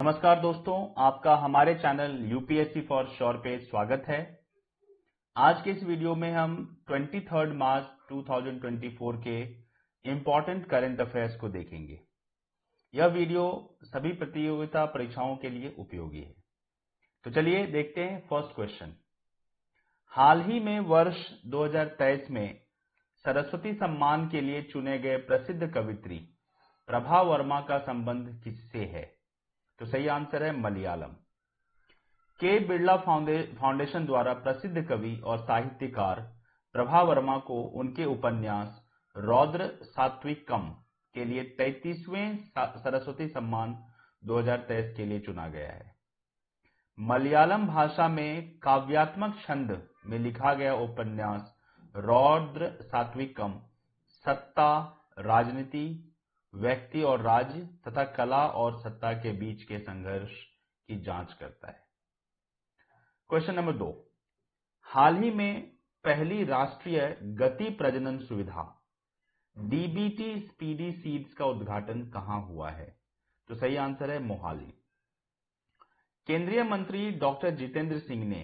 नमस्कार दोस्तों, आपका हमारे चैनल यूपीएससी फॉर श्योर पे स्वागत है। आज के इस वीडियो में हम 23 मार्च 2024 के इंपॉर्टेंट करंट अफेयर्स को देखेंगे। यह वीडियो सभी प्रतियोगिता परीक्षाओं के लिए उपयोगी है। तो चलिए देखते हैं फर्स्ट क्वेश्चन। हाल ही में वर्ष 2023 में सरस्वती सम्मान के लिए चुने गए प्रसिद्ध कवियत्री प्रभा वर्मा का संबंध किससे है? तो सही आंसर है मलयालम। के बिरला फाउंडेशन द्वारा प्रसिद्ध कवि और साहित्यकार प्रभा वर्मा को उनके उपन्यास रौद्र सात्विकम के लिए 33वें सरस्वती सम्मान 2023 के लिए चुना गया है। मलयालम भाषा में काव्यात्मक छंद में लिखा गया उपन्यास रौद्र सात्विकम सत्ता, राजनीति, व्यक्ति और राज्य तथा कला और सत्ता के बीच के संघर्ष की जांच करता है। Question number 2। हाल ही में पहली राष्ट्रीय गति प्रजनन सुविधा डीबीटी स्पीडी सीड्स का उद्घाटन कहां हुआ है? तो सही आंसर है मोहाली। केंद्रीय मंत्री डॉक्टर जितेंद्र सिंह ने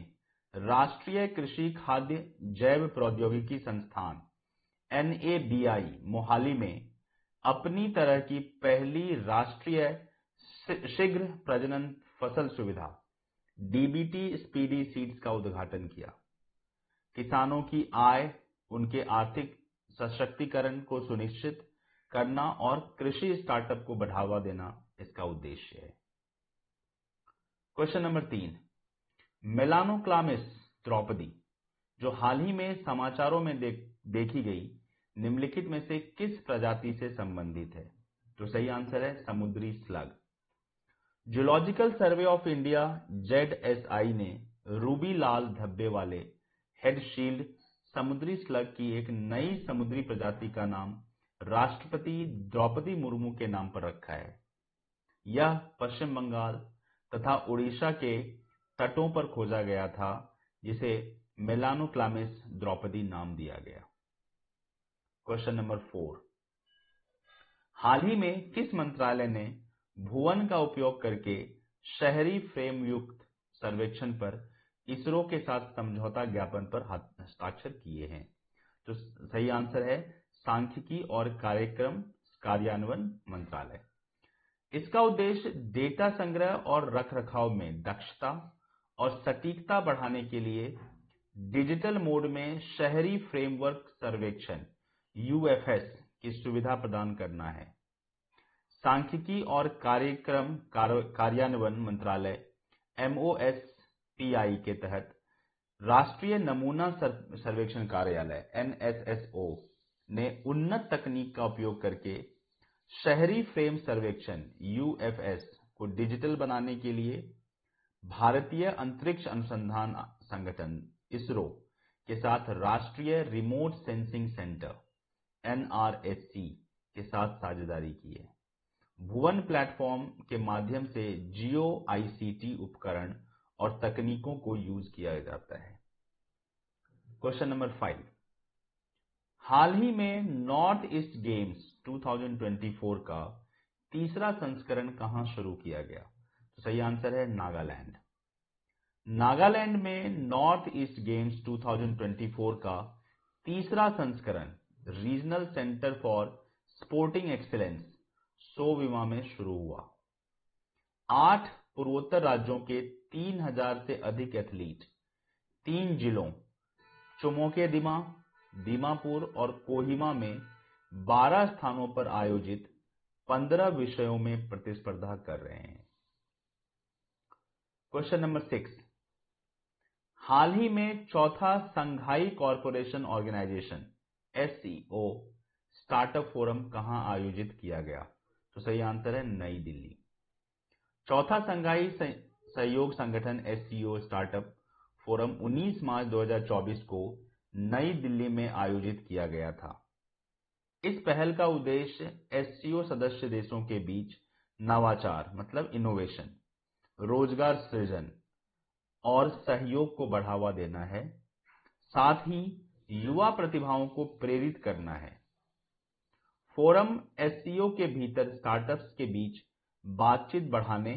राष्ट्रीय कृषि खाद्य जैव प्रौद्योगिकी संस्थान NABI मोहाली में अपनी तरह की पहली राष्ट्रीय शीघ्र प्रजनन फसल सुविधा डीबीटी स्पीडी सीड्स का उद्घाटन किया। किसानों की आय, उनके आर्थिक सशक्तिकरण को सुनिश्चित करना और कृषि स्टार्टअप को बढ़ावा देना इसका उद्देश्य है। Question number 3। मेलानोक्लामिस द्रौपदी जो हाल ही में समाचारों में देखी गई निम्नलिखित में से किस प्रजाति से संबंधित है? तो सही आंसर है समुद्री slug. Zoological survey of India ZSI ने रूबी लाल धब्बे वाले हेडशील्ड समुद्री स्लग की एक नई समुद्री प्रजाति का नाम राष्ट्रपति द्रौपदी मुर्मू के नाम पर रखा है। यह पश्चिम बंगाल तथा उड़ीसा के तटों पर खोजा गया था, जिसे मेलानोक्लामिस द्रौपदी नाम दिया गया। Question number 4। हाल ही में किस मंत्रालय ने भुवन का उपयोग करके शहरी फ्रेम युक्त सर्वेक्षण पर इसरो के साथ समझौता ज्ञापन पर हस्ताक्षर किए हैं? तो सही आंसर है सांख्यिकी और कार्यक्रम कार्यान्वयन मंत्रालय। इसका उद्देश्य डेटा संग्रह और रखरखाव में दक्षता और सटीकता बढ़ाने के लिए डिजिटल मोड में शहरी फ्रेमवर्क सर्वेक्षण UFS की सुविधा प्रदान करना है। सांख्यिकी और कार्यक्रम कार्यान्वयन मंत्रालय MOSPI के तहत राष्ट्रीय नमूना सर्वेक्षण कार्यालय NSSO ने उन्नत तकनीक का उपयोग करके शहरी फ्रेम सर्वेक्षण UFS को डिजिटल बनाने के लिए भारतीय अंतरिक्ष अनुसंधान संगठन इसरो के साथ राष्ट्रीय रिमोट सेंसिंग सेंटर NRSC के साथ साझेदारी की है। भुवन प्लेटफॉर्म के माध्यम से जियो ICT उपकरण और तकनीकों को यूज किया जाता है। Question number 5। हाल ही में नॉर्थ ईस्ट गेम्स 2024 का तीसरा संस्करण कहां शुरू किया गया? तो सही आंसर है नागालैंड। नागालैंड में नॉर्थ ईस्ट गेम्स 2024 का तीसरा संस्करण regional centre for sporting excellence Sovima में शुरू हुआ। 8 पूर्वोत्तर राज्यों के 3000 से अधिक एथलीट 3 जिलों चुमोकेदिमा, दीमापुर और कोहिमा में 12 स्थानों पर आयोजित 15 विषयों में प्रतिस्पर्धा कर रहे हैं। Question number 6। हाल ही में चौथा Shanghai corporation organisation SCO startup forum कहां आयोजित किया गया? तो सही आंसर है नई दिल्ली। चौथा संघाई सहयोग संगठन SCO स्टार्टअप फोरम 19 मार्च 2024 को नई दिल्ली में आयोजित किया गया था। इस पहल का उद्देश्य SCO सदस्य देशों के बीच नवाचार मतलब इनोवेशन, रोजगार सृजन और सहयोग को बढ़ावा देना है, साथ ही युवा प्रतिभाओं को प्रेरित करना है। फोरम SCO के भीतर स्टार्टअप्स के बीच बातचीत बढ़ाने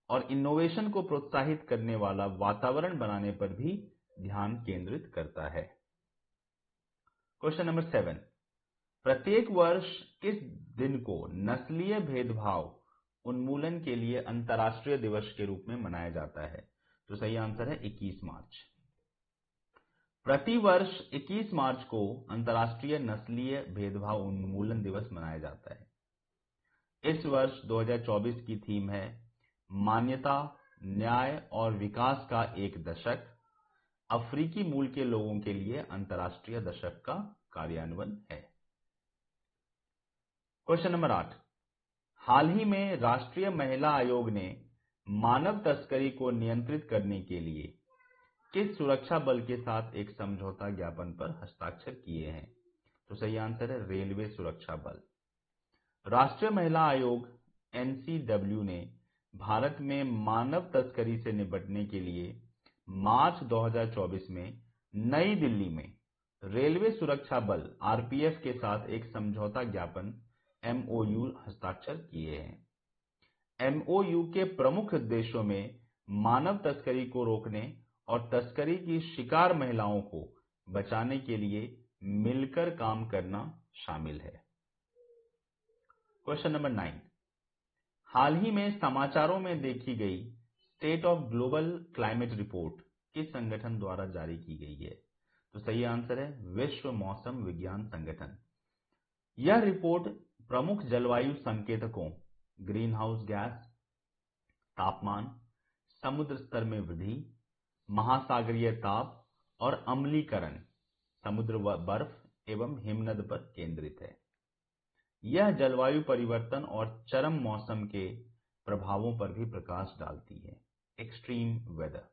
और इनोवेशन को प्रोत्साहित करने वाला वातावरण बनाने पर भी ध्यान केंद्रित करता है। क्वेश्चन नंबर 7, प्रत्येक वर्ष किस दिन को नस्लीय भेदभाव उन्मूलन के लिए अंतर्राष्ट्रीय दिवस के रूप में मनाया जाता है? तो सही आंसर है 21 मार्च। प्रतिवर्ष 21 मार्च को अंतर्राष्ट्रीय नस्लीय भेदभाव उन्मूलन दिवस मनाया जाता है। इस वर्ष 2024 की थीम है मान्यता, न्याय और विकास का एक दशक, अफ्रीकी मूल के लोगों के लिए अंतर्राष्ट्रीय दशक का कार्यान्वयन है। क्वेश्चन नंबर 8, हाल ही में राष्ट्रीय महिला आयोग ने मानव तस्करी को नियंत्रित करने के लिए किस सुरक्षा बल के साथ एक समझौता ज्ञापन पर हस्ताक्षर किए हैं? तो सही आंसर है रेलवे सुरक्षा बल। राष्ट्रीय महिला आयोग NCW ने भारत में मानव तस्करी से निपटने के लिए मार्च 2024 में नई दिल्ली में रेलवे सुरक्षा बल RPF के साथ एक समझौता ज्ञापन MOU हस्ताक्षर किए हैं। MOU के प्रमुख उद्देश्यों में मानव तस्करी को रोकने और तस्करी की शिकार महिलाओं को बचाने के लिए मिलकर काम करना शामिल है। क्वेश्चन नंबर 9, हाल ही में समाचारों में देखी गई state of global climate report किस संगठन द्वारा जारी की गई है? तो सही आंसर है विश्व मौसम विज्ञान संगठन। यह रिपोर्ट प्रमुख जलवायु संकेतकों ग्रीन हाउस गैस, तापमान, समुद्र स्तर में वृद्धि, महासागरीय ताप और अम्लीकरण, समुद्र बर्फ एवं हिमनद पर केंद्रित है। यह जलवायु परिवर्तन और चरम मौसम के प्रभावों पर भी प्रकाश डालती है। एक्सट्रीम वेदर,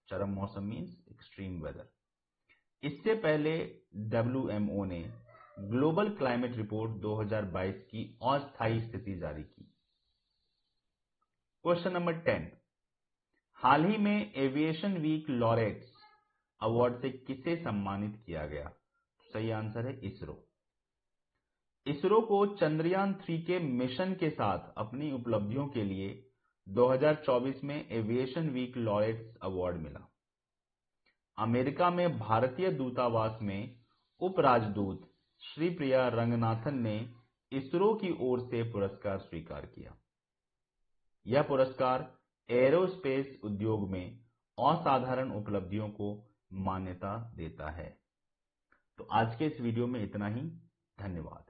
चरम मौसम मीन्स एक्सट्रीम वेदर। इससे पहले WMO ने ग्लोबल क्लाइमेट रिपोर्ट 2022 की अस्थायी स्थिति जारी की। क्वेश्चन नंबर 10, हाल ही में एविएशन वीक लॉरेट्स अवार्ड से किसे सम्मानित किया गया? सही आंसर है इसरो। इसरो को चंद्रयान 3 के मिशन के साथ अपनी उपलब्धियों के लिए 2024 में एविएशन वीक लॉरेट्स अवार्ड मिला। अमेरिका में भारतीय दूतावास में उपराजदूत श्री प्रिया रंगनाथन ने इसरो की ओर से पुरस्कार स्वीकार किया। यह पुरस्कार एरोस्पेस उद्योग में असाधारण उपलब्धियों को मान्यता देता है। तो आज के इस वीडियो में इतना ही। धन्यवाद।